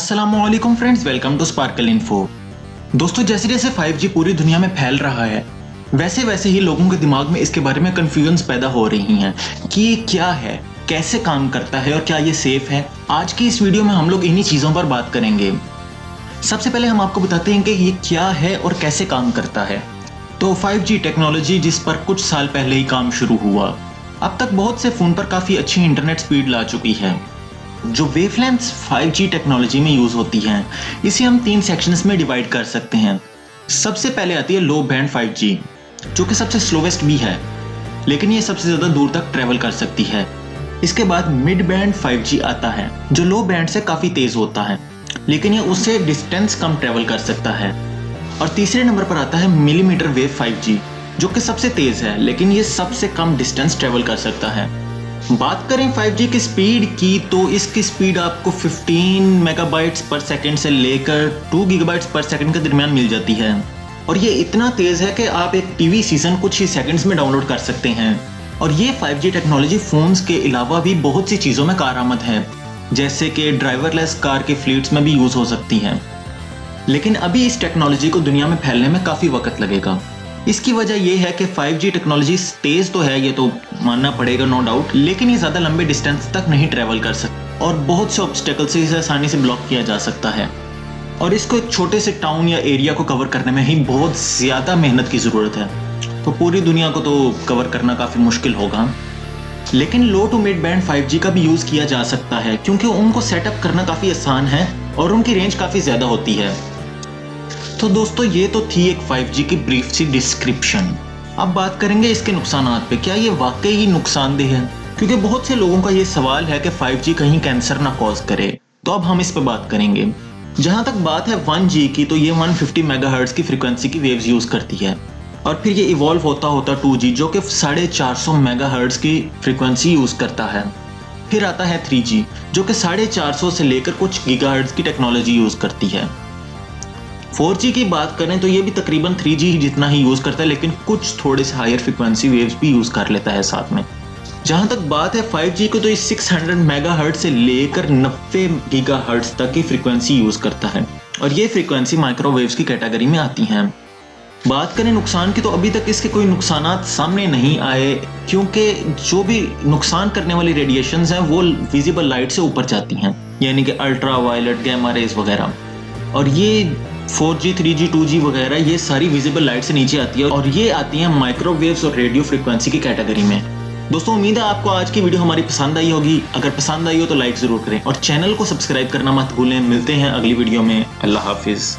अस्सलामुअलैकुम friends, welcome to Sparkle Info. दोस्तों, जैसे जैसे 5G पूरी दुनिया में फैल रहा है वैसे वैसे ही लोगों के दिमाग में इसके बारे में कंफ्यूजन्स पैदा हो रही हैं कि ये क्या है, कैसे काम करता है और क्या ये सेफ है। आज की इस वीडियो में हम लोग इन्हीं चीज़ों पर बात करेंगे। सबसे पहले हम आपको बताते हैं कि ये क्या है और कैसे काम करता है। तो 5G टेक्नोलॉजी, जिस पर कुछ साल पहले ही काम शुरू हुआ, अब तक बहुत से फ़ोन पर काफ़ी अच्छी इंटरनेट स्पीड ला चुकी है। जो वेवलेंथ्स 5G टेक्नोलॉजी में यूज़ होती हैं, इसे हम 3 सेक्शंस में डिवाइड कर सकते हैं। सबसे पहले आती है लो बैंड 5G, जो कि सबसे स्लोवेस्ट भी है, लेकिन ये सबसे ज़्यादा दूर तक ट्रैवल कर सकती है। इसके बाद मिड बैंड 5G आता है, जो लो बैंड से काफ़ी तेज़ होता है, लेकिन ये उससे डिस्टेंस कम ट्रैवल कर सकता है। और तीसरे नंबर पर आता है मिलीमीटर वेव 5G, जो कि सबसे तेज़ है, लेकिन ये सबसे कम डिस्टेंस ट्रैवल कर सकता है। बात करें 5G की स्पीड की, तो इसकी स्पीड आपको 15 मेगाबाइट्स पर सेकंड से लेकर 2 गीगाबाइट्स पर सेकंड के दरमियान मिल जाती है। और ये इतना तेज़ है कि आप एक टीवी सीजन कुछ ही सेकंड्स में डाउनलोड कर सकते हैं। और ये 5G टेक्नोलॉजी फ़ोन्स के अलावा भी बहुत सी चीज़ों में कारआमद है, जैसे कि ड्राइवरलेस कार के फ्लीट्स में भी यूज़ हो सकती है। लेकिन अभी इस टेक्नोलॉजी को दुनिया में फैलने में काफ़ी वक्त लगेगा। इसकी वजह यह है कि 5G टेक्नोलॉजी तेज़ तो है, ये तो मानना पड़ेगा, नो डाउट, लेकिन ये ज़्यादा लंबे डिस्टेंस तक नहीं ट्रैवल कर सकती और बहुत से ऑब्स्टेकल से इसे आसानी से ब्लॉक किया जा सकता है। और इसको एक छोटे से टाउन या एरिया को कवर करने में ही बहुत ज़्यादा मेहनत की ज़रूरत है, तो पूरी दुनिया को तो कवर करना काफ़ी मुश्किल होगा। लेकिन लो टू मिड बैंड 5G का भी यूज़ किया जा सकता है, क्योंकि उनको सेटअप करना काफ़ी आसान है और उनकी रेंज काफ़ी ज़्यादा होती है। तो दोस्तों, ये तो थी एक 5G की ब्रीफ सी डिस्क्रिप्शन। अब बात करेंगे इसके नुकसानात पे। क्या ये वाकई ही नुकसानदेह है? क्योंकि बहुत से लोगों का ये सवाल है कि 5G कहीं कैंसर ना कॉज करे, तो अब हम इस पे बात करेंगे। जहाँ तक बात है 1G की, तो ये 150 मेगाहर्ट्ज़ की फ्रीक्वेंसी की वेव्स यूज़ करती है, और फिर ये इवॉल्व होता होता 2G, जो कि 450 मेगाहर्ट्ज़ की फ्रीक्वेंसी यूज़ करता है। फिर आता है 3G, जो कि 450 से लेकर कुछ गीगाहर्ट्ज़ की टेक्नोलॉजी यूज़ करती है। 4G की बात करें तो ये भी तकरीबन 3G जितना ही यूज़ करता है, लेकिन कुछ थोड़े से हायर फ्रीक्वेंसी वेव्स भी यूज़ कर लेता है साथ में। जहाँ तक बात है 5G को, तो ये 600 मेगाहर्ट्ज़ से लेकर 90 गीगाहर्ट्ज़ तक की फ्रीक्वेंसी यूज़ करता है, और ये फ्रीक्वेंसी माइक्रोवेव्स की कैटेगरी में आती हैं। बात करें नुकसान की, तो अभी तक इसके कोई नुकसानात सामने नहीं आए, क्योंकि जो भी नुकसान करने वाली रेडिएशंस हैं वो विजिबल लाइट से ऊपर जाती हैं, यानी कि अल्ट्रा वायलेट, गैमा रेज वगैरह। और ये 4G, 3G, 2G वगैरह ये सारी विजिबल लाइट से नीचे आती है, और ये आती हैं माइक्रोवेव्स और रेडियो फ्रीक्वेंसी की कैटेगरी में। दोस्तों, उम्मीद है आपको आज की वीडियो हमारी पसंद आई होगी। अगर पसंद आई हो तो लाइक ज़रूर करें और चैनल को सब्सक्राइब करना मत भूलें। मिलते हैं अगली वीडियो में। अल्लाह हाफिज़।